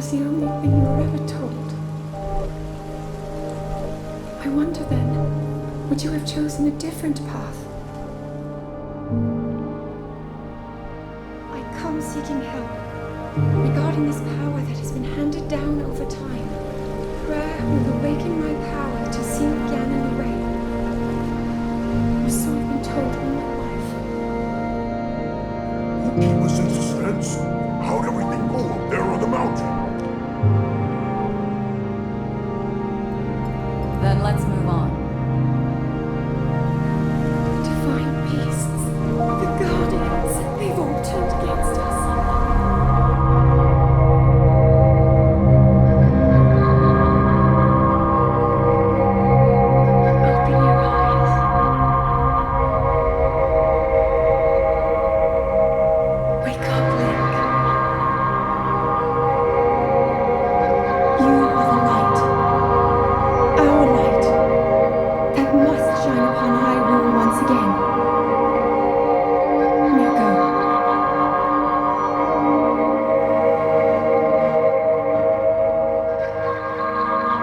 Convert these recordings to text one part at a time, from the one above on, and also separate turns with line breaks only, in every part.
was the only thing you were ever told. I wonder then, would you have chosen a different path? I come seeking help regarding this power that has been handed down over time. Prayer will awaken my power to see again in the rain. Or so I've been told all my life.
You keep us in suspense. How'd everything go up there on the mountain?
Then let's move on.
The divine beasts, the guardians, they've all turned against us. Open your eyes. Wake up, Link. You are the light. Our light. That must shine upon Hyrule once again. Now go.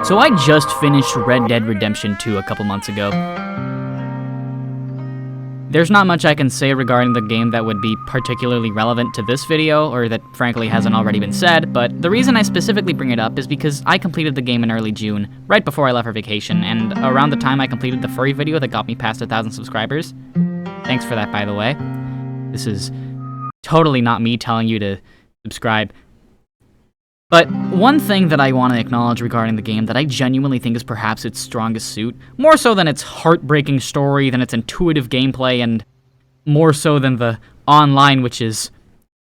So I just finished Red Dead Redemption 2 a couple months ago. There's not much I can say regarding the game that would be particularly relevant to this video, or that frankly hasn't already been said, but the reason I specifically bring it up is because I completed the game in early June, right before I left for vacation, and around the time I completed the furry video that got me past 1,000 subscribers. Thanks for that, by the way. This is totally not me telling you to subscribe. But one thing that I want to acknowledge regarding the game that I genuinely think is perhaps its strongest suit, more so than its heartbreaking story, than its intuitive gameplay, and more so than the online, which is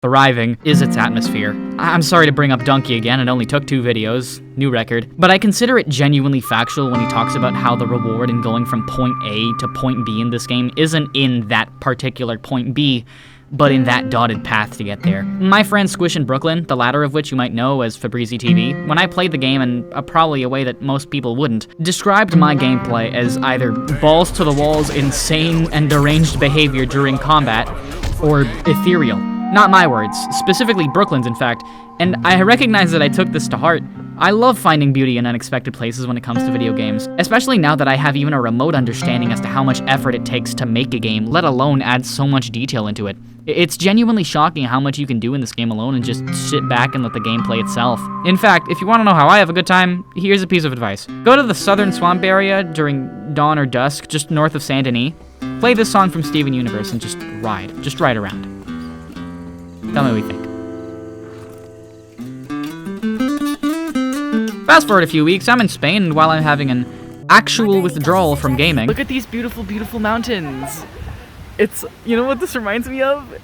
thriving, is its atmosphere. I'm sorry to bring up Donkey again, it only took 2 videos, new record, but I consider it genuinely factual when he talks about how the reward in going from point A to point B in this game isn't in that particular point B, but in that dotted path to get there. My friend Squish in Brooklyn, the latter of which you might know as Fabrizi TV, when I played the game in probably a way that most people wouldn't, described my gameplay as either balls to the walls, insane and deranged behavior during combat, or ethereal. Not my words, specifically Brooklyn's in fact, and I recognize that I took this to heart. I love finding beauty in unexpected places when it comes to video games, especially now that I have even a remote understanding as to how much effort it takes to make a game, let alone add so much detail into it. It's genuinely shocking how much you can do in this game alone and just sit back and let the game play itself. In fact, if you want to know how I have a good time, here's a piece of advice. Go to the southern swamp area during dawn or dusk, just north of Saint Denis. Play this song from Steven Universe and just ride around. Tell me what you think. Fast forward a few weeks, I'm in Spain, and while I'm having an actual withdrawal from gaming...
Look at these beautiful, beautiful mountains. It's, you know what this reminds me of?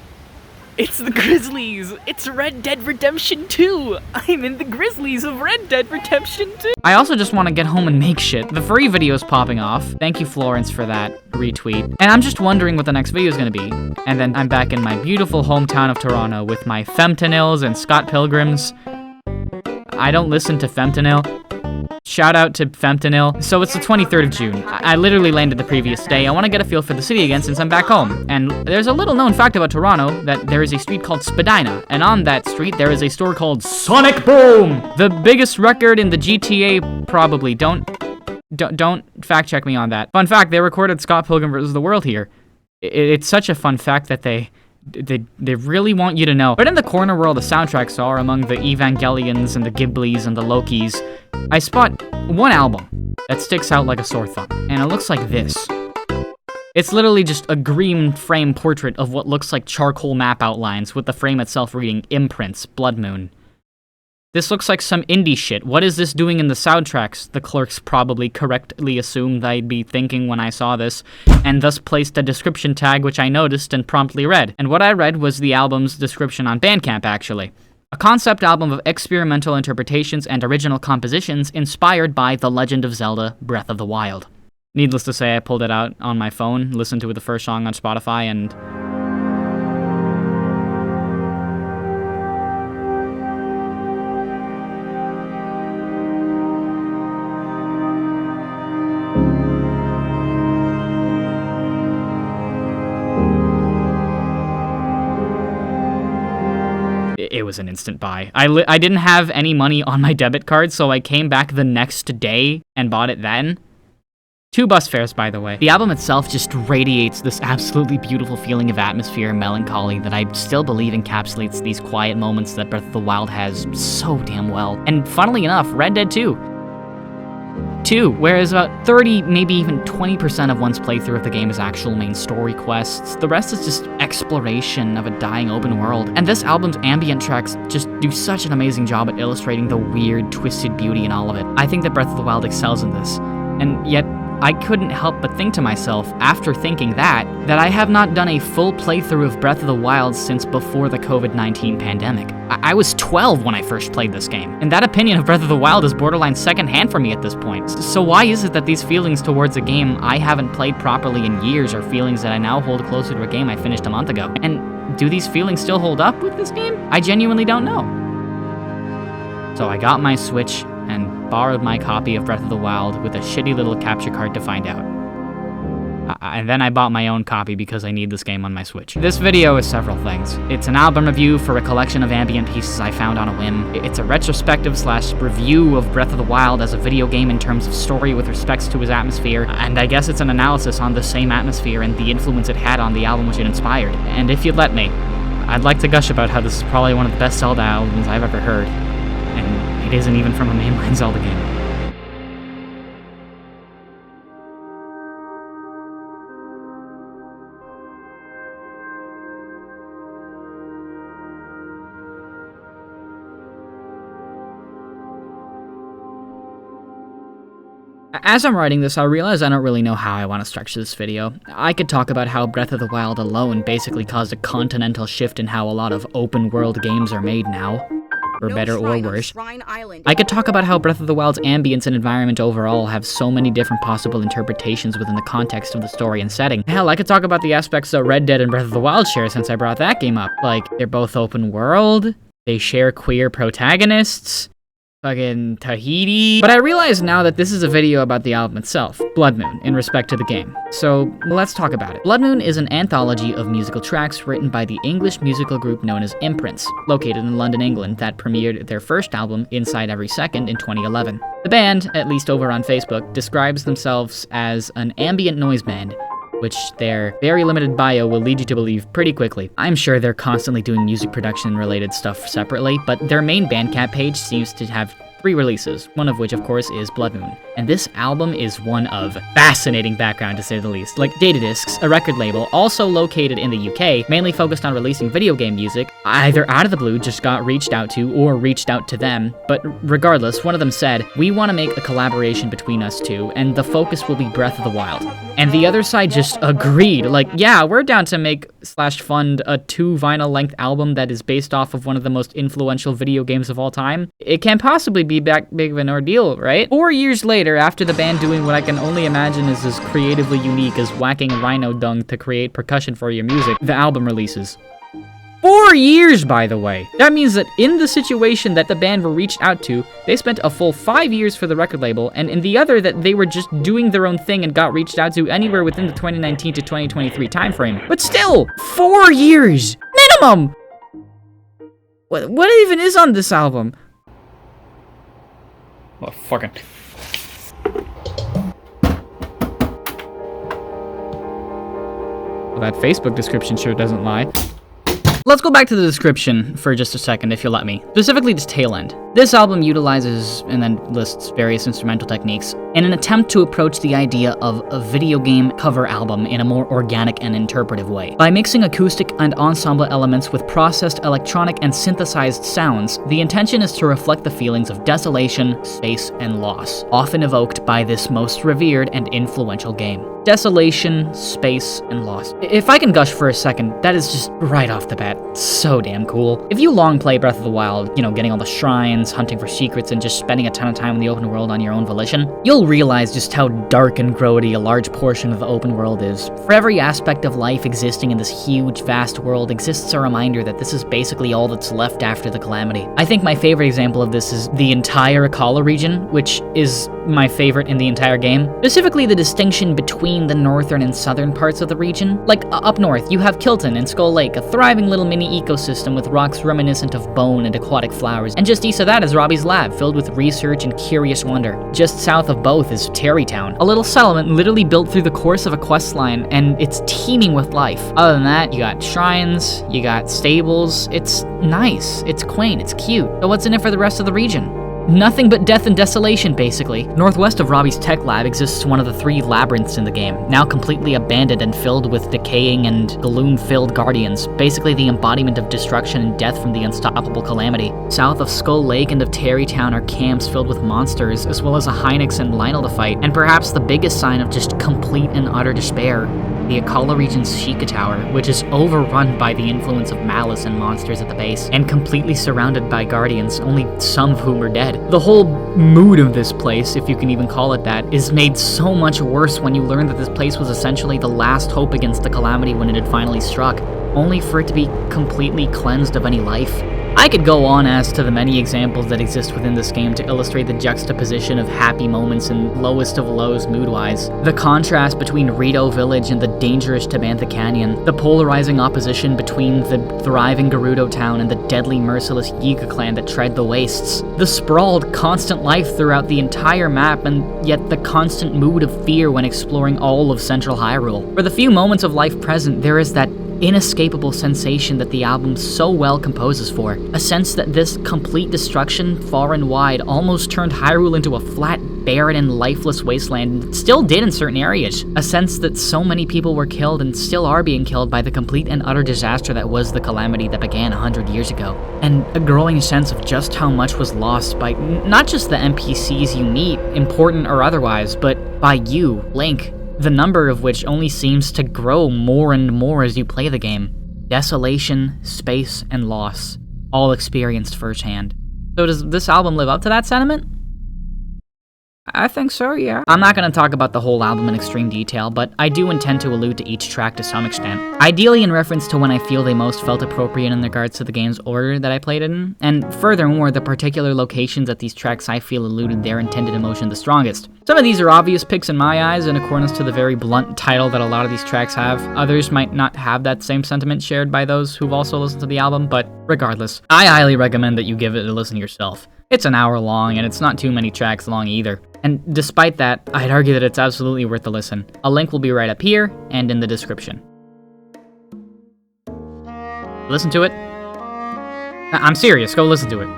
It's the Grizzlies. It's Red Dead Redemption 2. I'm in the Grizzlies of Red Dead Redemption 2.
I also just want to get home and make shit. The furry video's popping off. Thank you, Florence, for that retweet. And I'm just wondering what the next video is going to be. And then I'm back in my beautiful hometown of Toronto with my Femtonils and Scott Pilgrims. I don't listen to Femtonil. Shout out to Femtonil. So it's the 23rd of June. I literally landed the previous day. I want to get a feel for the city again since I'm back home. And there's a little known fact about Toronto that there is a street called Spadina. And on that street, there is a store called Sonic Boom! The biggest record in the GTA, probably. Don't fact check me on that. Fun fact, they recorded Scott Pilgrim vs. the World here. It's such a fun fact that they really want you to know. But in the corner where all the soundtracks are, among the Evangelions and the Ghiblis and the Lokis, I spot one album that sticks out like a sore thumb, and it looks like this. It's literally just a green frame portrait of what looks like charcoal map outlines, with the frame itself reading Imprints, Blood Moon. This looks like some indie shit. What is this doing in the soundtracks? The clerks probably correctly assumed I'd be thinking when I saw this, and thus placed a description tag which I noticed and promptly read. And what I read was the album's description on Bandcamp, actually. A concept album of experimental interpretations and original compositions inspired by The Legend of Zelda: Breath of the Wild. Needless to say, I pulled it out on my phone, listened to the first song on Spotify, and... it was an instant buy. I didn't have any money on my debit card, so I came back the next day and bought it then. 2 bus fares, by the way. The album itself just radiates this absolutely beautiful feeling of atmosphere and melancholy that I still believe encapsulates these quiet moments that Breath of the Wild has so damn well. And funnily enough, Red Dead 2. Whereas about 30, maybe even 20% of one's playthrough of the game is actual main story quests, the rest is just exploration of a dying open world. And this album's ambient tracks just do such an amazing job at illustrating the weird, twisted beauty in all of it. I think that Breath of the Wild excels in this, and yet I couldn't help but think to myself, after thinking that I have not done a full playthrough of Breath of the Wild since before the COVID-19 pandemic. I was 12 when I first played this game, and that opinion of Breath of the Wild is borderline secondhand for me at this point. So why is it that these feelings towards a game I haven't played properly in years are feelings that I now hold closer to a game I finished a month ago? And do these feelings still hold up with this game? I genuinely don't know. So I got my Switch and borrowed my copy of Breath of the Wild with a shitty little capture card to find out. And then I bought my own copy because I need this game on my Switch. This video is several things. It's an album review for a collection of ambient pieces I found on a whim. It's a retrospective / review of Breath of the Wild as a video game in terms of story with respects to its atmosphere, and I guess it's an analysis on the same atmosphere and the influence it had on the album which it inspired. And if you'd let me, I'd like to gush about how this is probably one of the best Zelda albums I've ever heard. And it isn't even from a mainline Zelda game. As I'm writing this, I realize I don't really know how I want to structure this video. I could talk about how Breath of the Wild alone basically caused a continental shift in how a lot of open-world games are made now. For better or worse. I could talk about how Breath of the Wild's ambience and environment overall have so many different possible interpretations within the context of the story and setting. Hell, I could talk about the aspects that Red Dead and Breath of the Wild share since I brought that game up. Like, they're both open world, they share queer protagonists, fucking Tahiti. But I realize now that this is a video about the album itself, Blood Moon, in respect to the game. So let's talk about it. Blood Moon is an anthology of musical tracks written by the English musical group known as Imprints, located in London, England, that premiered their first album, Inside Every Second, in 2011. The band, at least over on Facebook, describes themselves as an ambient noise band, which their very limited bio will lead you to believe pretty quickly. I'm sure they're constantly doing music production related stuff separately, but their main Bandcamp page seems to have 3 releases, one of which of course is Blood Moon. And this album is one of fascinating background to say the least. Like Datadiscs, a record label also located in the UK, mainly focused on releasing video game music, either out of the blue just got reached out to or reached out to them, but regardless, one of them said, "We want to make a collaboration between us two, and the focus will be Breath of the Wild." And the other side just agreed, like, yeah, we're down to make / fund a 2 vinyl length album that is based off of one of the most influential video games of all time. It can't possibly be that big of an ordeal, right? 4 years later, after the band doing what I can only imagine is as creatively unique as whacking rhino dung to create percussion for your music, the album releases. 4 years, by the way! That means that in the situation that the band were reached out to, they spent a full 5 years for the record label, and in the other that they were just doing their own thing and got reached out to anywhere within the 2019 to 2023 timeframe. But still, 4 years! Minimum! What even is on this album? Oh, fucking... Well, that Facebook description sure doesn't lie. Let's go back to the description for just a second, if you'll let me. Specifically this tail end. This album utilizes, and then lists various instrumental techniques, in an attempt to approach the idea of a video game cover album in a more organic and interpretive way. By mixing acoustic and ensemble elements with processed electronic and synthesized sounds, the intention is to reflect the feelings of desolation, space, and loss, often evoked by this most revered and influential game. Desolation, space, and loss. If I can gush for a second, that is just right off the bat so damn cool. If you long play Breath of the Wild, getting all the shrines, hunting for secrets, and just spending a ton of time in the open world on your own volition, you'll realize just how dark and grody a large portion of the open world is. For every aspect of life existing in this huge, vast world exists a reminder that this is basically all that's left after the calamity. I think my favorite example of this is the entire Akala region, which is my favorite in the entire game. Specifically the distinction between the northern and southern parts of the region. Like, up north, you have Kilton and Skull Lake, a thriving little mini ecosystem with rocks reminiscent of bone and aquatic flowers. And just east of that is Robbie's lab, filled with research and curious wonder. Just south of both is Terrytown, a little settlement literally built through the course of a quest line, and it's teeming with life. Other than that, you got shrines, you got stables. It's nice, it's quaint, it's cute. So what's in it for the rest of the region? Nothing but death and desolation, basically. Northwest of Robbie's tech lab exists one of the 3 labyrinths in the game, now completely abandoned and filled with decaying and gloom-filled guardians, basically the embodiment of destruction and death from the unstoppable calamity. South of Skull Lake and of Terrytown are camps filled with monsters, as well as a Hynix and Lionel to fight, and perhaps the biggest sign of just complete and utter despair, the Akala region's Sheikah Tower, which is overrun by the influence of malice and monsters at the base, and completely surrounded by guardians, only some of whom are dead. The whole mood of this place, if you can even call it that, is made so much worse when you learn that this place was essentially the last hope against the calamity when it had finally struck, only for it to be completely cleansed of any life. I could go on as to the many examples that exist within this game to illustrate the juxtaposition of happy moments and lowest of lows mood-wise. The contrast between Rito Village and the dangerous Tabantha Canyon, the polarizing opposition between the thriving Gerudo town and the deadly merciless Yiga clan that tread the wastes, the sprawled, constant life throughout the entire map, and yet the constant mood of fear when exploring all of Central Hyrule. For the few moments of life present, there is that inescapable sensation that the album so well composes for. A sense that this complete destruction, far and wide, almost turned Hyrule into a flat, barren, and lifeless wasteland, and still did in certain areas. A sense that so many people were killed and still are being killed by the complete and utter disaster that was the calamity that began 100 years ago. And a growing sense of just how much was lost by not just the NPCs you meet, important or otherwise, but by you, Link, the number of which only seems to grow more and more as you play the game. Desolation, space, and loss, all experienced firsthand. So does this album live up to that sentiment? I think so, yeah. I'm not going to talk about the whole album in extreme detail, but I do intend to allude to each track to some extent. Ideally in reference to when I feel they most felt appropriate in regards to the game's order that I played it in, and furthermore, the particular locations that these tracks I feel eluded their intended emotion the strongest. Some of these are obvious picks in my eyes in accordance to the very blunt title that a lot of these tracks have. Others might not have that same sentiment shared by those who've also listened to the album, but regardless, I highly recommend that you give it a listen yourself. It's an hour long, and it's not too many tracks long either. And despite that, I'd argue that it's absolutely worth the listen. A link will be right up here and in the description. Listen to it. I'm serious, go listen to it.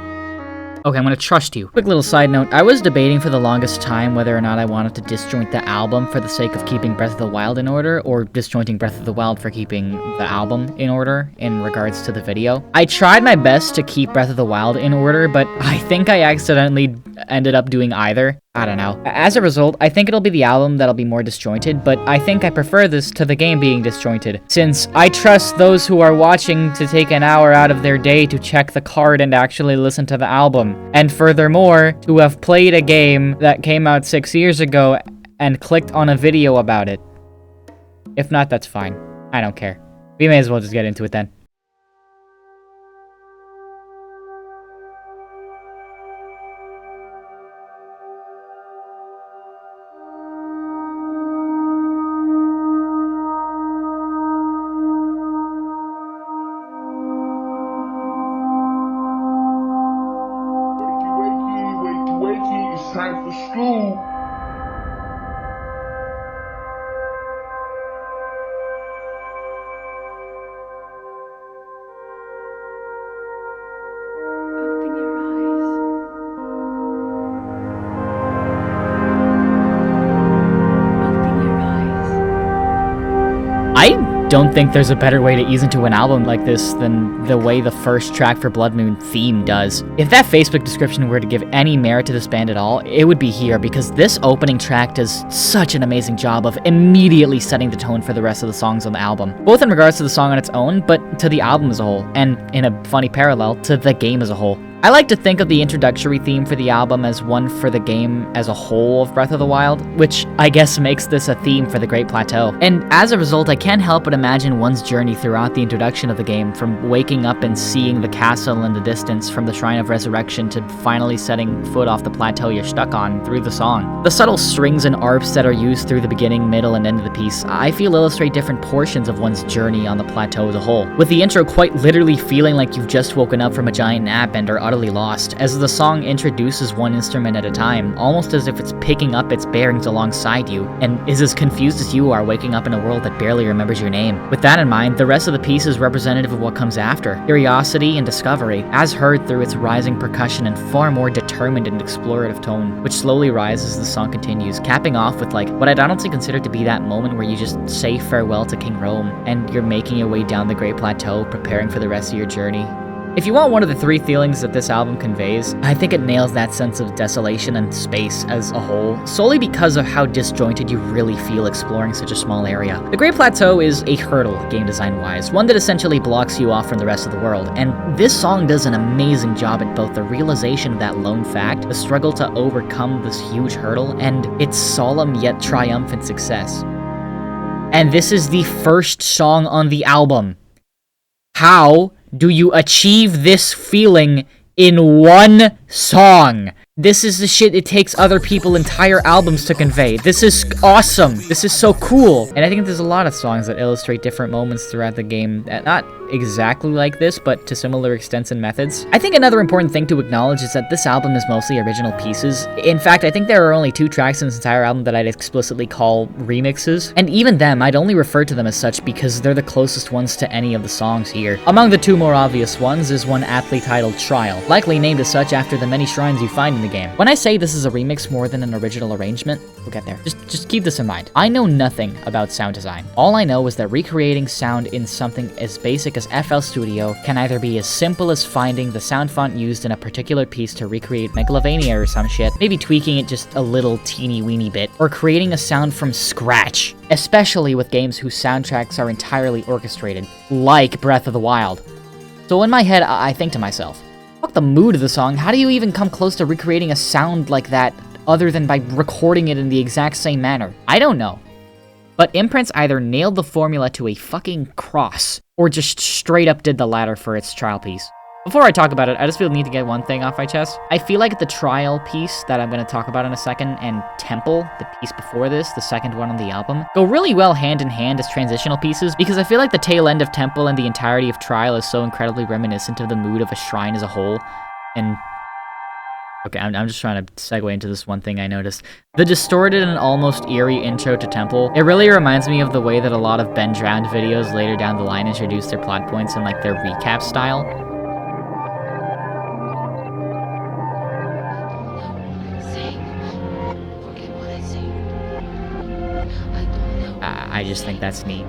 Okay, I'm gonna trust you. Quick little side note, I was debating for the longest time whether or not I wanted to disjoint the album for the sake of keeping Breath of the Wild in order, or disjointing Breath of the Wild for keeping the album in order in regards to the video. I tried my best to keep Breath of the Wild in order, but I think I accidentally ended up doing either. I don't know. As a result, I think it'll be the album that'll be more disjointed, but I think I prefer this to the game being disjointed, since I trust those who are watching to take an hour out of their day to check the card and actually listen to the album. And furthermore, to have played a game that came out 6 years ago and clicked on a video about it. If not, that's fine. I don't care. We may as well just get into it then.
Wakey, it's time for school.
Open your eyes. Open your eyes.
I don't think there's a better way to ease into an album like this than the way the first track for Blood Moon, Theme, does. If that Facebook description were to give any merit to this band at all, it would be here, because this opening track does such an amazing job of immediately setting the tone for the rest of the songs on the album, both in regards to the song on its own, but to the album as a whole, and in a funny parallel, to the game as a whole. I like to think of the introductory theme for the album as one for the game as a whole of Breath of the Wild, which I guess makes this a theme for the Great Plateau. And as a result, I can't help but imagine one's journey throughout the introduction of the game, from waking up and seeing the castle in the distance from the Shrine of Resurrection to finally setting foot off the plateau you're stuck on through the song. The subtle strings and arps that are used through the beginning, middle, and end of the piece, I feel illustrate different portions of one's journey on the plateau as a whole, with the intro quite literally feeling like you've just woken up from a giant nap and are utterly lost, as the song introduces one instrument at a time, almost as if it's picking up its bearings alongside you, and is as confused as you are waking up in a world that barely remembers your name. With that in mind, the rest of the piece is representative of what comes after, curiosity and discovery, as heard through its rising percussion and far more determined and explorative tone, which slowly rises as the song continues, capping off with what I'd honestly consider to be that moment where you just say farewell to King Rome, and you're making your way down the Great Plateau, preparing for the rest of your journey. If you want one of the three feelings that this album conveys, I think it nails that sense of desolation and space as a whole, solely because of how disjointed you really feel exploring such a small area. The Great Plateau is a hurdle, game design-wise, one that essentially blocks you off from the rest of the world, and this song does an amazing job at both the realization of that lone fact, the struggle to overcome this huge hurdle, and its solemn yet triumphant success. And this is the first song on the album. How do you achieve this feeling in one song? This is the shit it takes other people entire albums to convey. This is awesome. This is so cool. And I think there's a lot of songs that illustrate different moments throughout the game, not exactly like this, but to similar extents and methods. I think another important thing to acknowledge is that this album is mostly original pieces. In fact, I think there are only 2 tracks in this entire album that I'd explicitly call remixes, and even them, I'd only refer to them as such because they're the closest ones to any of the songs here. Among the 2 more obvious ones is one aptly titled Trial, likely named as such after the many shrines you find in the game. When I say this is a remix more than an original arrangement, we'll get there. Just keep this in mind. I know nothing about sound design. All I know is that recreating sound in something as basic as FL Studio can either be as simple as finding the sound font used in a particular piece to recreate Megalovania or some shit, maybe tweaking it just a little teeny weeny bit, or creating a sound from scratch, especially with games whose soundtracks are entirely orchestrated, like Breath of the Wild. So in my head, I think to myself, fuck the mood of the song, how do you even come close to recreating a sound like that other than by recording it in the exact same manner? I don't know. But Imprints either nailed the formula to a fucking cross, or just straight up did the latter for its trial piece. Before I talk about it, I just feel the need to get one thing off my chest. I feel like the trial piece that I'm going to talk about in a second, and Temple, the piece before this, the second one on the album, go really well hand in hand as transitional pieces, because I feel like the tail end of Temple and the entirety of Trial is so incredibly reminiscent of the mood of a shrine as a whole, and... Okay, I'm just trying to segue into this one thing I noticed. The distorted and almost eerie intro to Temple, it really reminds me of the way that a lot of Ben Drowned videos later down the line introduce their plot points in their recap style. I just think that's neat.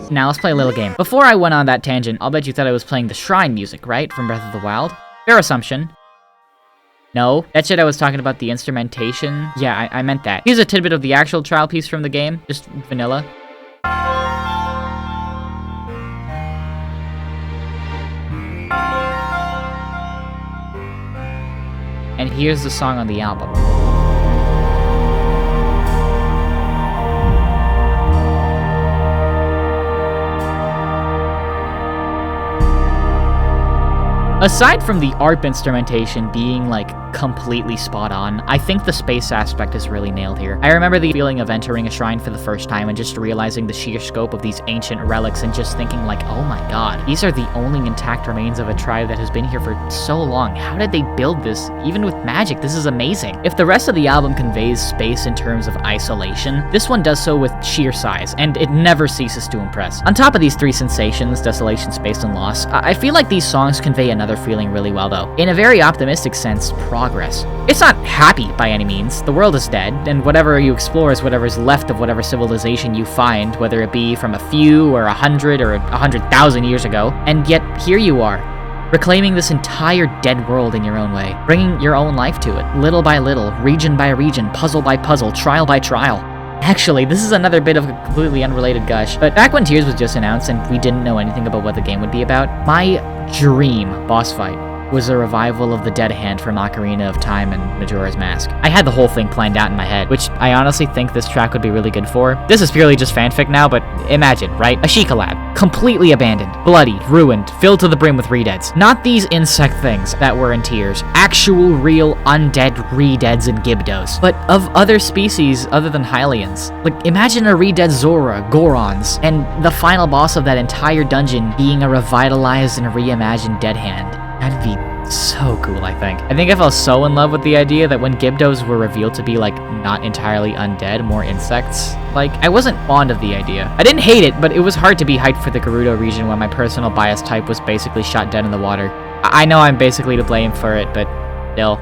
Now let's play a little game. Before I went on that tangent, I'll bet you thought I was playing the shrine music, right? From Breath of the Wild? Fair assumption. No, that shit I was talking about, the instrumentation. Yeah, I meant that. Here's a tidbit of the actual trial piece from the game, just vanilla. And here's the song on the album. Aside from the ARP instrumentation being, completely spot on, I think the space aspect is really nailed here. I remember the feeling of entering a shrine for the first time and just realizing the sheer scope of these ancient relics and just thinking oh my god, these are the only intact remains of a tribe that has been here for so long. How did they build this? Even with magic, this is amazing. If the rest of the album conveys space in terms of isolation, this one does so with sheer size, and it never ceases to impress. On top of these 3 sensations, desolation, space, and loss, I feel like these songs convey another feeling really well though. In a very optimistic sense, progress. It's not happy by any means. The world is dead, and whatever you explore is whatever's left of whatever civilization you find, whether it be from a few or 100 or 100,000 years ago. And yet, here you are, reclaiming this entire dead world in your own way, bringing your own life to it, little by little, region by region, puzzle by puzzle, trial by trial. Actually, this is another bit of a completely unrelated gush, but back when Tears was just announced and we didn't know anything about what the game would be about, my dream boss fight was a revival of the Dead Hand from Ocarina of Time and Majora's Mask. I had the whole thing planned out in my head, which I honestly think this track would be really good for. This is purely just fanfic now, but imagine, right? A Sheikah lab, completely abandoned, bloody, ruined, filled to the brim with re-deads. Not these insect things that were in tears, actual real undead re-deads and Gibdos, but of other species other than Hylians. Like, imagine a re-dead Zora, Gorons, and the final boss of that entire dungeon being a revitalized and reimagined Dead Hand. That'd be so cool, I think. I think I fell so in love with the idea that when Gibdos were revealed to be, like, not entirely undead, more insects, like, I wasn't fond of the idea. I didn't hate it, but it was hard to be hyped for the Gerudo region when my personal bias type was basically shot dead in the water. I know I'm basically to blame for it, but still.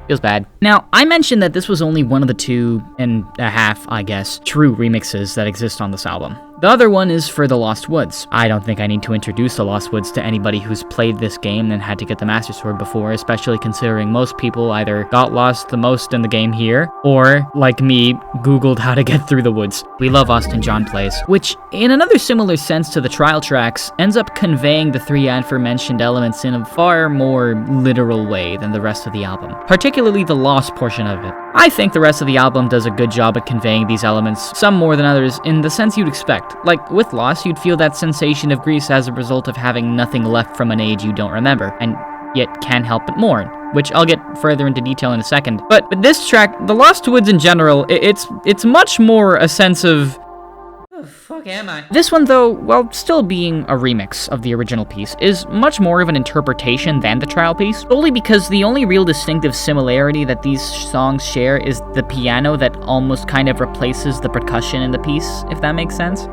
Feels bad. Now, I mentioned that this was only one of the 2.5, I guess, true remixes that exist on this album. The other one is for The Lost Woods. I don't think I need to introduce The Lost Woods to anybody who's played this game and had to get the Master Sword before, especially considering most people either got lost the most in the game here, or, like me, googled how to get through the woods. We love Austin John Plays, which, in another similar sense to the trial tracks, ends up conveying the 3 aforementioned elements in a far more literal way than the rest of the album, particularly the Lost portion of it. I think the rest of the album does a good job at conveying these elements, some more than others, in the sense you'd expect. Like, with Lost, you'd feel that sensation of Greece as a result of having nothing left from an age you don't remember, and yet can't help but mourn, which I'll get further into detail in a second. But with this track, The Lost Woods in general, it's much more a sense of... Who the fuck am I? This one, though, while still being a remix of the original piece, is much more of an interpretation than the trial piece, solely because the only real distinctive similarity that these songs share is the piano that almost kind of replaces the percussion in the piece, if that makes sense.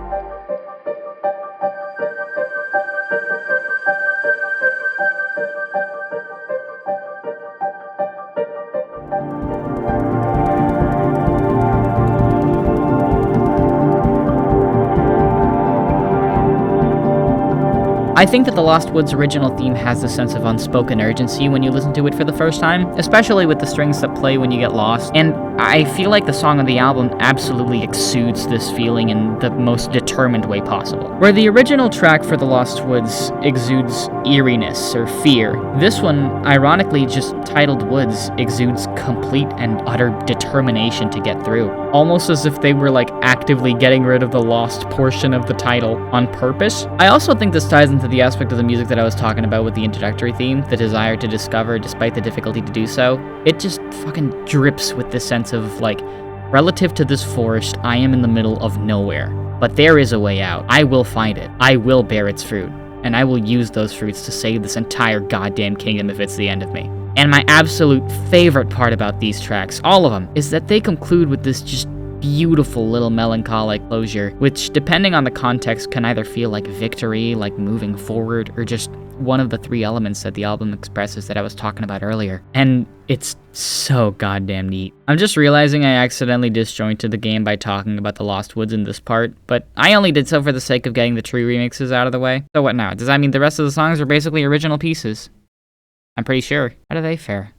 I think that the Lost Woods original theme has a sense of unspoken urgency when you listen to it for the first time, especially with the strings that play when you get lost, and I feel like the song on the album absolutely exudes this feeling in the most determined way possible. Where the original track for the Lost Woods exudes eeriness or fear, this one, ironically just titled Woods, exudes complete and utter determination to get through. Almost as if they were like actively getting rid of the lost portion of the title on purpose. I also think this ties into the aspect of the music that I was talking about with the introductory theme, the desire to discover despite the difficulty to do so. It just fucking drips with this sense of like, relative to this forest, I am in the middle of nowhere. But there is a way out. I will find it. I will bear its fruit. And I will use those fruits to save this entire goddamn kingdom if it's the end of me. And my absolute favorite part about these tracks, all of them, is that they conclude with this just beautiful little melancholic closure, which, depending on the context, can either feel like victory, like moving forward, or just one of the 3 elements that the album expresses that I was talking about earlier. And it's so goddamn neat. I'm just realizing I accidentally disjointed the game by talking about the Lost Woods in this part, but I only did so for the sake of getting the true remixes out of the way. So what now? Does that mean the rest of the songs are basically original pieces? I'm pretty sure. How do they fare?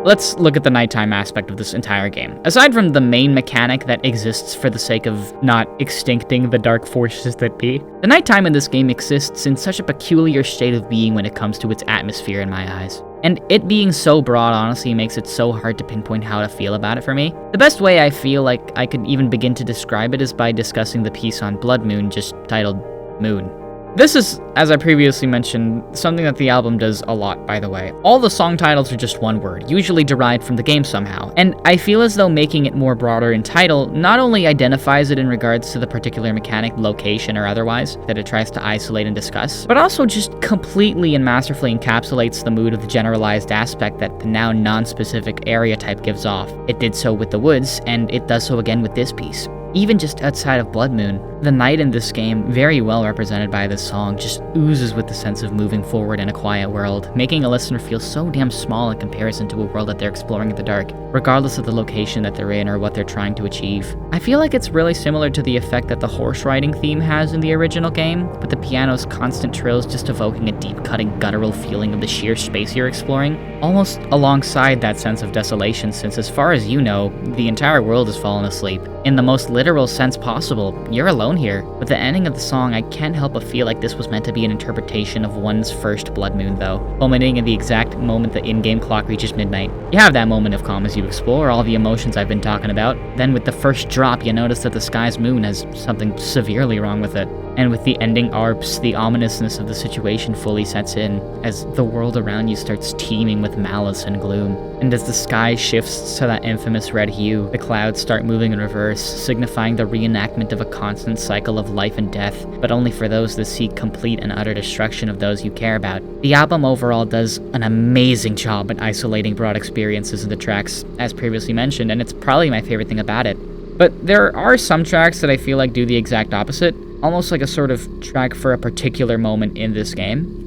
Let's look at the nighttime aspect of this entire game. Aside from the main mechanic that exists for the sake of not extincting the dark forces that be, the nighttime in this game exists in such a peculiar state of being when it comes to its atmosphere in my eyes. And it being so broad honestly makes it so hard to pinpoint how to feel about it for me. The best way I feel like I could even begin to describe it is by discussing the piece on Blood Moon, just titled Moon. This is, as I previously mentioned, something that the album does a lot, by the way. All the song titles are just one word, usually derived from the game somehow, and I feel as though making it more broader in title not only identifies it in regards to the particular mechanic, location, or otherwise that it tries to isolate and discuss, but also just completely and masterfully encapsulates the mood of the generalized aspect that the now non-specific area type gives off. It did so with The Woods, and it does so again with this piece. Even just outside of Blood Moon, the night in this game, very well represented by this song, just oozes with the sense of moving forward in a quiet world, making a listener feel so damn small in comparison to a world that they're exploring in the dark, regardless of the location that they're in or what they're trying to achieve. I feel like it's really similar to the effect that the horse riding theme has in the original game, with the piano's constant trills just evoking a deep-cutting guttural feeling of the sheer space you're exploring, almost alongside that sense of desolation, since as far as you know, the entire world has fallen asleep. In the most literal sense possible, you're alone tone here. With the ending of the song, I can't help but feel like this was meant to be an interpretation of one's first blood moon though, culminating in the exact moment the in-game clock reaches midnight. You have that moment of calm as you explore all the emotions I've been talking about. Then with the first drop, you notice that the sky's moon has something severely wrong with it. And with the ending ARPs, the ominousness of the situation fully sets in, as the world around you starts teeming with malice and gloom. And as the sky shifts to that infamous red hue, the clouds start moving in reverse, signifying the reenactment of a constant cycle of life and death, but only for those that seek complete and utter destruction of those you care about. The album overall does an amazing job at isolating broad experiences in the tracks, as previously mentioned, and it's probably my favorite thing about it. But there are some tracks that I feel like do the exact opposite, almost like a sort of track for a particular moment in this game.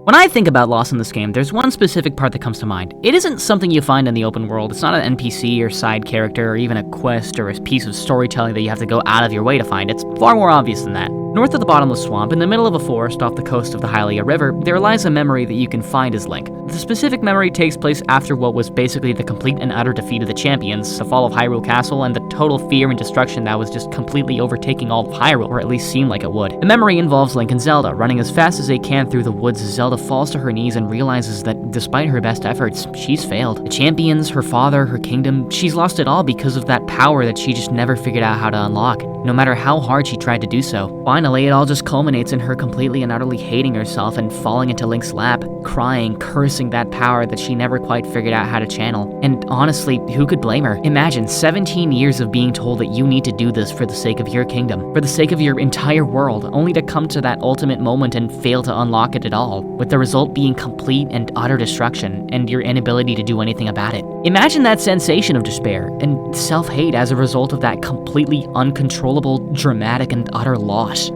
When I think about Lost in this game, there's one specific part that comes to mind. It isn't something you find in the open world. It's not an NPC or side character or even a quest or a piece of storytelling that you have to go out of your way to find. It's far more obvious than that. North of the Bottomless Swamp, in the middle of a forest off the coast of the Aliyah River, there lies a memory that you can find as Link. The specific memory takes place after what was basically the complete and utter defeat of the champions, the fall of Hyrule Castle, and the total fear and destruction that was just completely overtaking all of Hyrule, or at least seemed like it would. The memory involves Link and Zelda, running as fast as they can through the woods as Zelda falls to her knees and realizes that despite her best efforts, she's failed. The champions, her father, her kingdom, she's lost it all because of that power that she just never figured out how to unlock, no matter how hard she tried to do so. Finally, it all just culminates in her completely and utterly hating herself and falling into Link's lap, crying, cursing that power that she never quite figured out how to channel. And honestly, who could blame her? Imagine 17 years of being told that you need to do this for the sake of your kingdom, for the sake of your entire world, only to come to that ultimate moment and fail to unlock it at all, with the result being complete and utter destruction, and your inability to do anything about it. Imagine that sensation of despair and self-hate as a result of that completely uncontrollable, dramatic, and utter loss.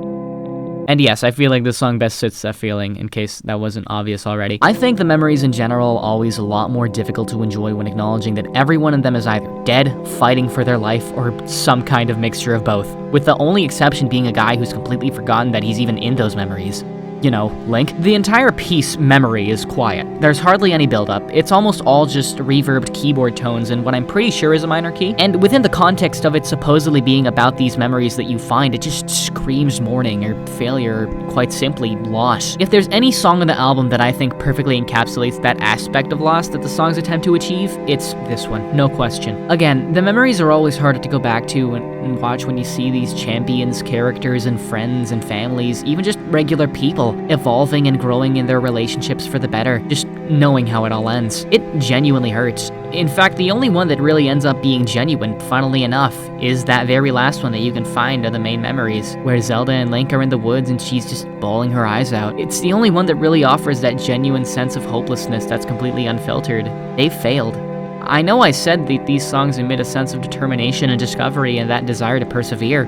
And yes, I feel like this song best suits that feeling, in case that wasn't obvious already. I think the memories in general are always a lot more difficult to enjoy when acknowledging that everyone in them is either dead, fighting for their life, or some kind of mixture of both, with the only exception being a guy who's completely forgotten that he's even in those memories. You know, Link. The entire piece, Memory, is quiet. There's hardly any build-up. It's almost all just reverbed keyboard tones and what I'm pretty sure is a minor key. And within the context of it supposedly being about these memories that you find, it just screams mourning or failure, or quite simply, loss. If there's any song on the album that I think perfectly encapsulates that aspect of loss that the songs attempt to achieve, it's this one, no question. Again, the memories are always harder to go back to and watch when you see these champions, characters, and friends and families, even just regular people, evolving and growing in their relationships for the better, just knowing how it all ends. It genuinely hurts. In fact, the only one that really ends up being genuine, funnily enough, is that very last one that you can find of the main memories, where Zelda and Link are in the woods and she's just bawling her eyes out. It's the only one that really offers that genuine sense of hopelessness that's completely unfiltered. They've failed. I know I said that these songs emit a sense of determination and discovery and that desire to persevere,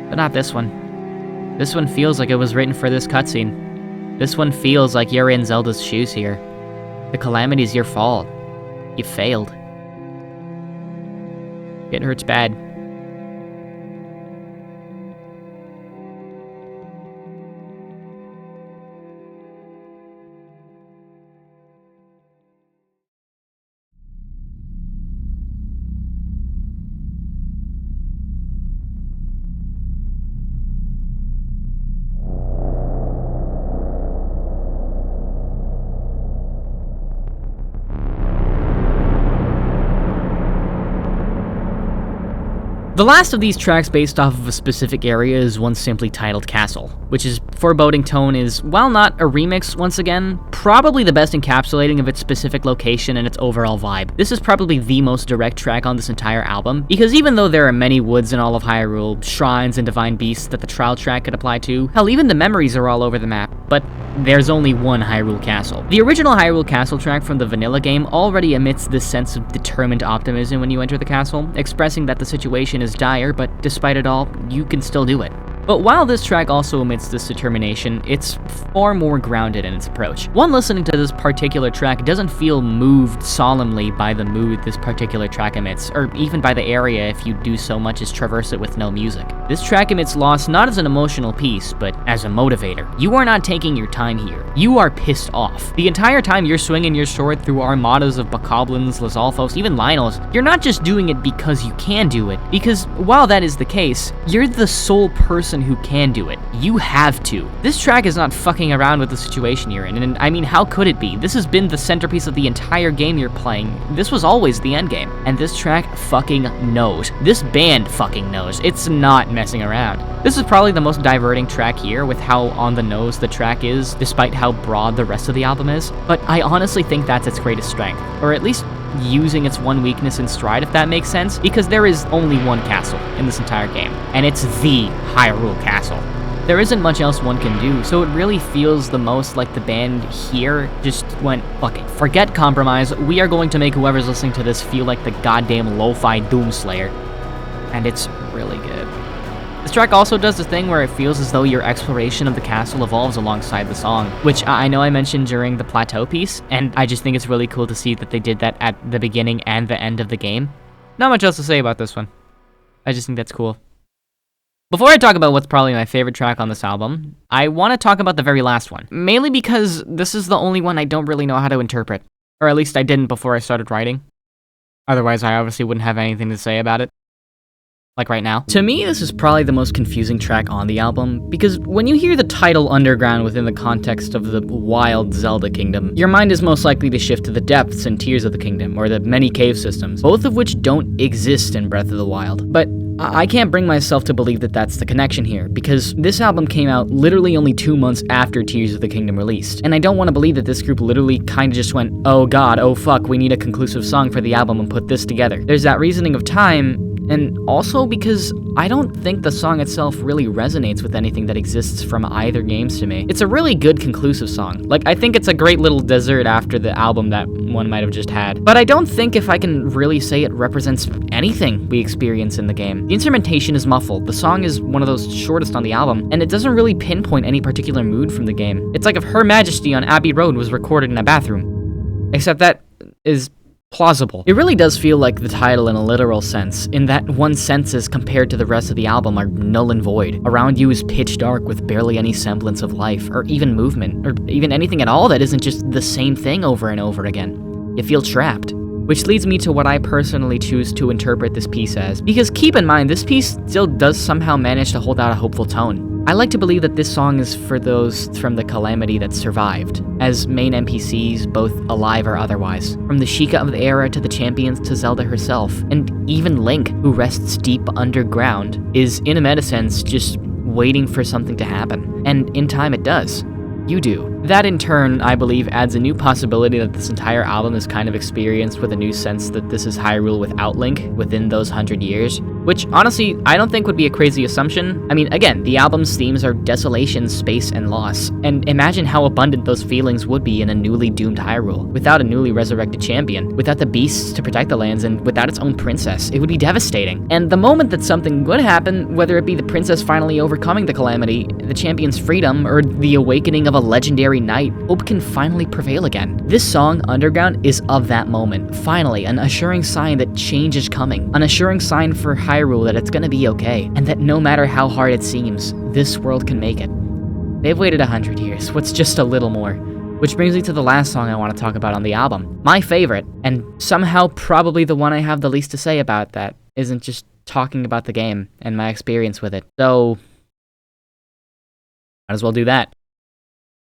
but not this one. This one feels like it was written for this cutscene. This one feels like you're in Zelda's shoes here. The calamity's your fault. You failed. It hurts bad. The last of these tracks based off of a specific area is one simply titled Castle, which is foreboding tone is, while not a remix once again, probably the best encapsulating of its specific location and its overall vibe. This is probably the most direct track on this entire album, because even though there are many woods in all of Hyrule, shrines and divine beasts that the trial track could apply to, hell, even the memories are all over the map, but there's only one Hyrule Castle. The original Hyrule Castle track from the vanilla game already emits this sense of determined optimism when you enter the castle, expressing that the situation is dire, but despite it all, you can still do it. But while this track also emits this determination, it's far more grounded in its approach. One listening to this particular track doesn't feel moved solemnly by the mood this particular track emits, or even by the area if you do so much as traverse it with no music. This track emits loss not as an emotional piece, but as a motivator. You are not taking your time here. You are pissed off. The entire time you're swinging your sword through armadas of bokoblins, Lizalfos, even Lionels, you're not just doing it because you can do it, because while that is the case, you're the sole person who can do it. You have to. This track is not fucking around with the situation you're in, and I mean, how could it be? This has been the centerpiece of the entire game you're playing. This was always the end game, and this track fucking knows. This band fucking knows. It's not messing around. This is probably the most diverting track here with how on the nose the track is, despite how broad the rest of the album is, but I honestly think that's its greatest strength, or at least using its one weakness in stride, if that makes sense, because there is only one castle in this entire game, and it's the Hyrule Castle. There isn't much else one can do, so it really feels the most like the band here just went, fuck it, forget compromise, we are going to make whoever's listening to this feel like the goddamn lo-fi Doomslayer. And it's really good. This track also does the thing where it feels as though your exploration of the castle evolves alongside the song, which I know I mentioned during the plateau piece, and I just think it's really cool to see that they did that at the beginning and the end of the game. Not much else to say about this one. I just think that's cool. Before I talk about what's probably my favorite track on this album, I want to talk about the very last one, mainly because this is the only one I don't really know how to interpret, or at least I didn't before I started writing. Otherwise, I obviously wouldn't have anything to say about it. Like right now. To me, this is probably the most confusing track on the album, because when you hear the title Underground within the context of the wild Zelda kingdom, your mind is most likely to shift to the depths and tiers of the kingdom, or the many cave systems, both of which don't exist in Breath of the Wild. But I can't bring myself to believe that that's the connection here, because this album came out literally only 2 months after Tears of the Kingdom released, and I don't want to believe that this group literally kinda just went, oh god, oh fuck, we need a conclusive song for the album and put this together. There's that reasoning of time, and also because I don't think the song itself really resonates with anything that exists from either games to me. It's a really good conclusive song. Like, I think it's a great little dessert after the album that one might have just had. But I don't think if I can really say it represents anything we experience in the game. The instrumentation is muffled, the song is one of those shortest on the album, and it doesn't really pinpoint any particular mood from the game. It's like if Her Majesty on Abbey Road was recorded in a bathroom. Except that is plausible. It really does feel like the title in a literal sense, in that one's senses compared to the rest of the album are null and void. Around you is pitch dark with barely any semblance of life, or even movement, or even anything at all that isn't just the same thing over and over again. You feel trapped. Which leads me to what I personally choose to interpret this piece as, because keep in mind, this piece still does somehow manage to hold out a hopeful tone. I like to believe that this song is for those from the calamity that survived, as main NPCs, both alive or otherwise. From the Sheikah of the era to the champions to Zelda herself, and even Link, who rests deep underground, is in a meta sense just waiting for something to happen. And in time it does. You do. That in turn, I believe, adds a new possibility that this entire album is kind of experienced with a new sense that this is Hyrule without Link within those 100 years, which honestly, I don't think would be a crazy assumption. I mean, again, the album's themes are desolation, space, and loss, and imagine how abundant those feelings would be in a newly doomed Hyrule, without a newly resurrected champion, without the beasts to protect the lands, and without its own princess. It would be devastating. And the moment that something would happen, whether it be the princess finally overcoming the calamity, the champion's freedom, or the awakening of a legendary knight, hope can finally prevail again. This song, Underground, is of that moment. Finally, an assuring sign that change is coming. An assuring sign for Hyrule that it's gonna be okay, and that no matter how hard it seems, this world can make it. They've waited 100 years, what's just a little more? Which brings me to the last song I want to talk about on the album. My favorite, and somehow probably the one I have the least to say about that isn't just talking about the game and my experience with it. So, might as well do that.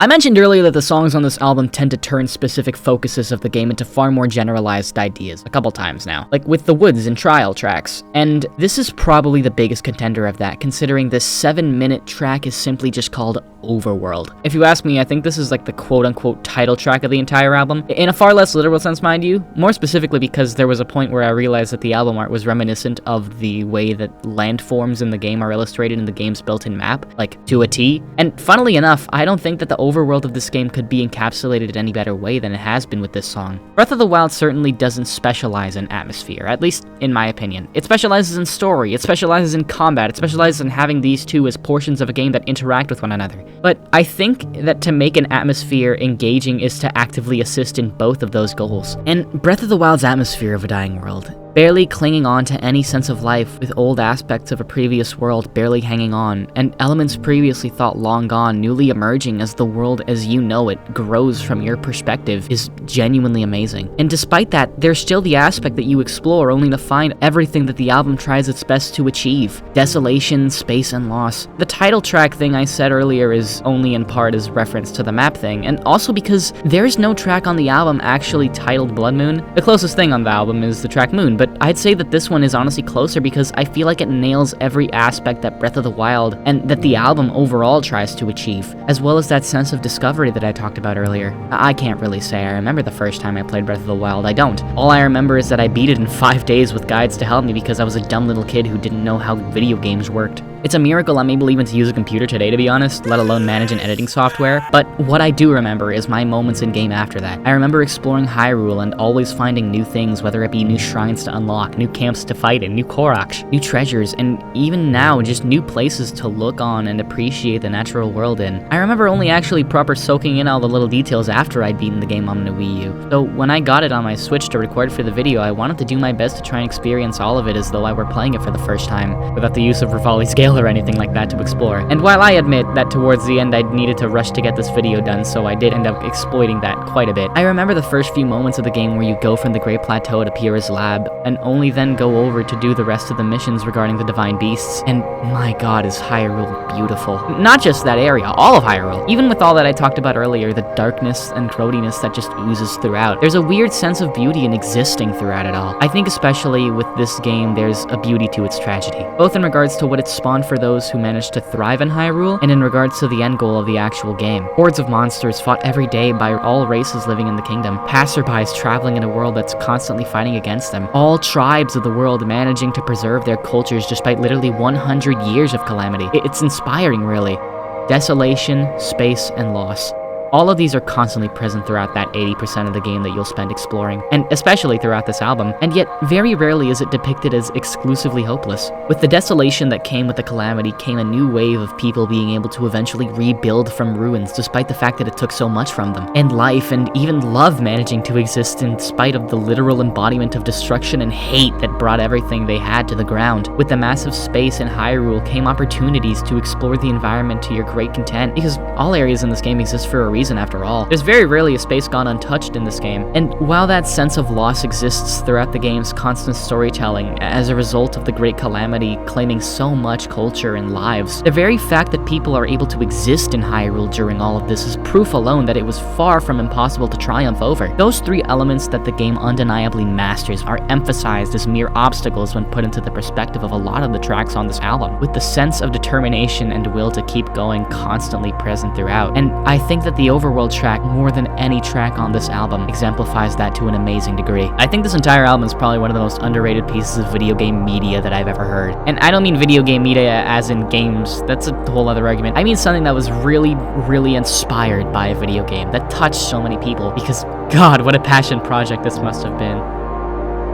I mentioned earlier that the songs on this album tend to turn specific focuses of the game into far more generalized ideas, a couple times now, like with the Woods and Trial tracks, and this is probably the biggest contender of that, considering this 7-minute track is simply just called Overworld. If you ask me, I think this is like the quote-unquote title track of the entire album, in a far less literal sense, mind you, more specifically because there was a point where I realized that the album art was reminiscent of the way that landforms in the game are illustrated in the game's built-in map, like to a T, and funnily enough, I don't think that the overworld of this game could be encapsulated in any better way than it has been with this song. Breath of the Wild certainly doesn't specialize in atmosphere, at least in my opinion. It specializes in story, it specializes in combat, it specializes in having these two as portions of a game that interact with one another. But I think that to make an atmosphere engaging is to actively assist in both of those goals. And Breath of the Wild's atmosphere of a dying world barely clinging on to any sense of life, with old aspects of a previous world barely hanging on, and elements previously thought long gone newly emerging as the world as you know it grows from your perspective, is genuinely amazing. And despite that, there's still the aspect that you explore only to find everything that the album tries its best to achieve: desolation, space, and loss. The title track thing I said earlier is only in part as reference to the map thing, and also because there's no track on the album actually titled Blood Moon. The closest thing on the album is the track Moon, but I'd say that this one is honestly closer because I feel like it nails every aspect that Breath of the Wild and that the album overall tries to achieve, as well as that sense of discovery that I talked about earlier. I can't really say I remember the first time I played Breath of the Wild, I don't. All I remember is that I beat it in 5 days with guides to help me because I was a dumb little kid who didn't know how video games worked. It's a miracle I'm able even to use a computer today, to be honest, let alone manage an editing software, but what I do remember is my moments in-game after that. I remember exploring Hyrule and always finding new things, whether it be new shrines to unlock, new camps to fight in, new Korok, new treasures, and even now, just new places to look on and appreciate the natural world in. I remember only actually proper soaking in all the little details after I'd beaten the game on the Wii U, so when I got it on my Switch to record for the video, I wanted to do my best to try and experience all of it as though I were playing it for the first time, without the use of Rivali Scale or anything like that to explore. And while I admit that towards the end I needed to rush to get this video done, so I did end up exploiting that quite a bit, I remember the first few moments of the game where you go from the Great Plateau to Pyrrha's lab, and only then go over to do the rest of the missions regarding the Divine Beasts, and my god is Hyrule beautiful. Not just that area, all of Hyrule. Even with all that I talked about earlier, the darkness and growiness that just oozes throughout, there's a weird sense of beauty in existing throughout it all. I think especially with this game, there's a beauty to its tragedy, both in regards to what it spawned for those who managed to thrive in Hyrule, and in regards to the end goal of the actual game. Hordes of monsters fought every day by all races living in the kingdom, passerbys traveling in a world that's constantly fighting against them, all tribes of the world managing to preserve their cultures despite literally 100 years of calamity. It's inspiring, really. Desolation, space, and loss. All of these are constantly present throughout that 80% of the game that you'll spend exploring, and especially throughout this album, and yet very rarely is it depicted as exclusively hopeless. With the desolation that came with the calamity came a new wave of people being able to eventually rebuild from ruins despite the fact that it took so much from them, and life and even love managing to exist in spite of the literal embodiment of destruction and hate that brought everything they had to the ground. With the massive space in Hyrule came opportunities to explore the environment to your great content, because all areas in this game exist for a reason after all. There's very rarely a space gone untouched in this game, and while that sense of loss exists throughout the game's constant storytelling as a result of the Great Calamity claiming so much culture and lives, the very fact that people are able to exist in Hyrule during all of this is proof alone that it was far from impossible to triumph over. Those 3 elements that the game undeniably masters are emphasized as mere obstacles when put into the perspective of a lot of the tracks on this album, with the sense of determination and will to keep going constantly present throughout. And I think that the Overworld track, more than any track on this album, exemplifies that to an amazing degree. I think this entire album is probably one of the most underrated pieces of video game media that I've ever heard. And I don't mean video game media as in games, that's a whole other argument. I mean something that was really, really inspired by a video game, that touched so many people, because god, what a passion project this must have been.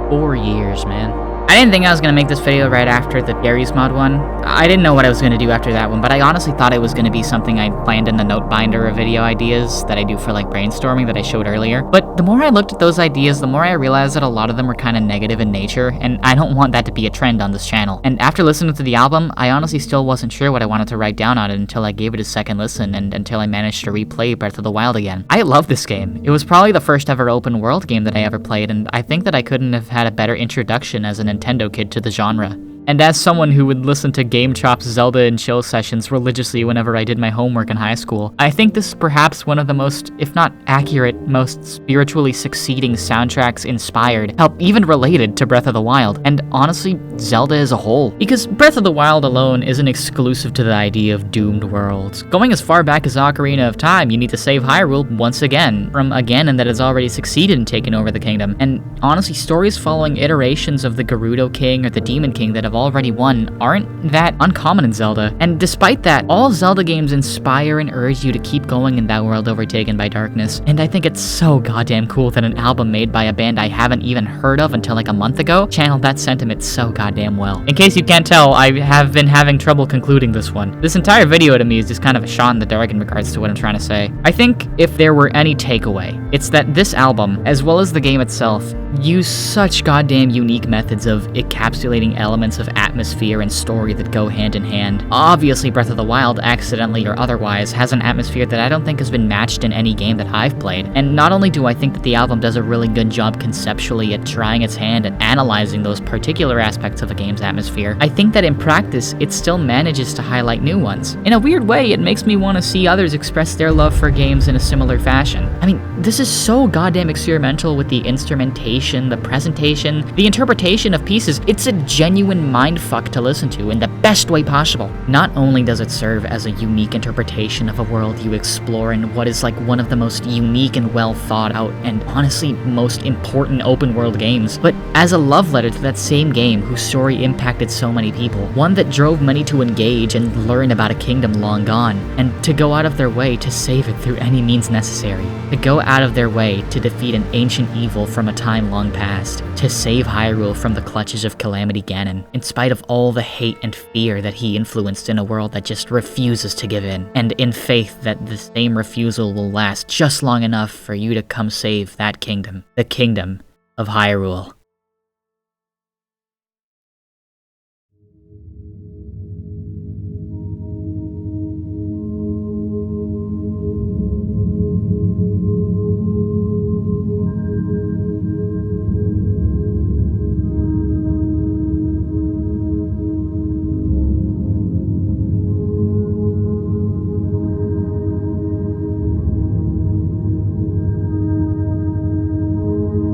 4 years, man. I didn't think I was going to make this video right after the Gary's Mod one. I didn't know what I was going to do after that one, but I honestly thought it was going to be something I planned in the note binder of video ideas that I do for like brainstorming that I showed earlier. But the more I looked at those ideas, the more I realized that a lot of them were kind of negative in nature, and I don't want that to be a trend on this channel. And after listening to the album, I honestly still wasn't sure what I wanted to write down on it until I gave it a second listen and until I managed to replay Breath of the Wild again. I love this game. It was probably the first ever open world game that I ever played, and I think that I couldn't have had a better introduction as an Nintendo kid to the genre. And as someone who would listen to Game Chop's Zelda and chill sessions religiously whenever I did my homework in high school, I think this is perhaps one of the most, if not accurate, most spiritually succeeding soundtracks inspired, hell, even related to Breath of the Wild, and honestly, Zelda as a whole. Because Breath of the Wild alone isn't exclusive to the idea of doomed worlds. Going as far back as Ocarina of Time, you need to save Hyrule once again, from a Ganon that has already succeeded in taking over the kingdom. And honestly, stories following iterations of the Gerudo King or the Demon King that have already won aren't that uncommon in Zelda. And despite that, all Zelda games inspire and urge you to keep going in that world overtaken by darkness. And I think it's so goddamn cool that an album made by a band I haven't even heard of until like a month ago channeled that sentiment so goddamn well. In case you can't tell, I have been having trouble concluding this one. This entire video to me is just kind of a shot in the dark in regards to what I'm trying to say. I think if there were any takeaway, it's that this album, as well as the game itself, use such goddamn unique methods of encapsulating elements of atmosphere and story that go hand in hand. Obviously, Breath of the Wild, accidentally or otherwise, has an atmosphere that I don't think has been matched in any game that I've played. And not only do I think that the album does a really good job conceptually at trying its hand at analyzing those particular aspects of a game's atmosphere, I think that in practice, it still manages to highlight new ones. In a weird way, it makes me want to see others express their love for games in a similar fashion. I mean, this is so goddamn experimental with the instrumentation, the presentation, the interpretation of pieces. It's a genuine mindfuck to listen to in the best way possible. Not only does it serve as a unique interpretation of a world you explore in what is like one of the most unique and well thought out and honestly most important open world games, but as a love letter to that same game whose story impacted so many people, one that drove many to engage and learn about a kingdom long gone, and to go out of their way to save it through any means necessary, to go out of their way to defeat an ancient evil from a time long past, to save Hyrule from the clutches of Calamity Ganon, in spite of all the hate and fear that he influenced in a world that just refuses to give in, and in faith that the same refusal will last just long enough for you to come save that kingdom, the kingdom of Hyrule.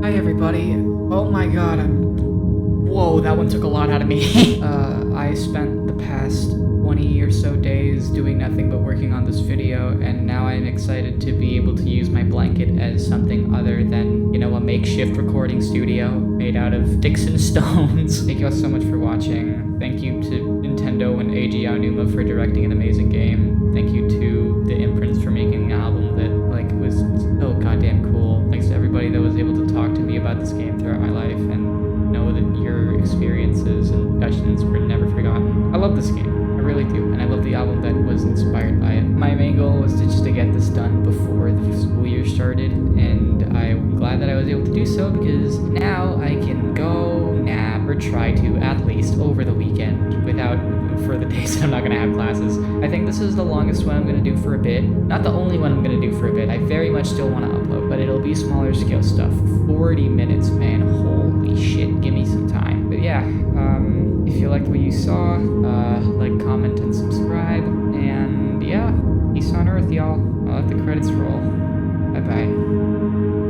Hi everybody. Oh my god, Whoa, that one took a lot out of me. I spent the past 20 or so days doing nothing but working on this video, and now I'm excited to be able to use my blanket as something other than, you know, a makeshift recording studio made out of sticks and stones. Thank you all so much for watching. Thank you to Nintendo and Eiji Aonuma for directing an amazing game. Thank you to the Imprints for making an album that, like, was so goddamn cool. Thanks to everybody that was able to talk to me about this game throughout my life and know that your experiences and discussions were never forgotten. I love this game. I really do, and I love the album that was inspired by it. My main goal was just to get this done before the school year started, and I'm glad that I was able to do so because now I can go nap, or try to at least, over the weekend without for the days that I'm not going to have classes. I think this is the longest one I'm going to do for a bit. Not the only one I'm going to do for a bit. I very much still want to upload, but it'll be smaller scale stuff. 40 minutes, man. Holy shit. Give me some time. But yeah, if you liked what you saw, like, comment, and subscribe. And yeah, peace on earth, y'all. I'll let the credits roll. Bye-bye.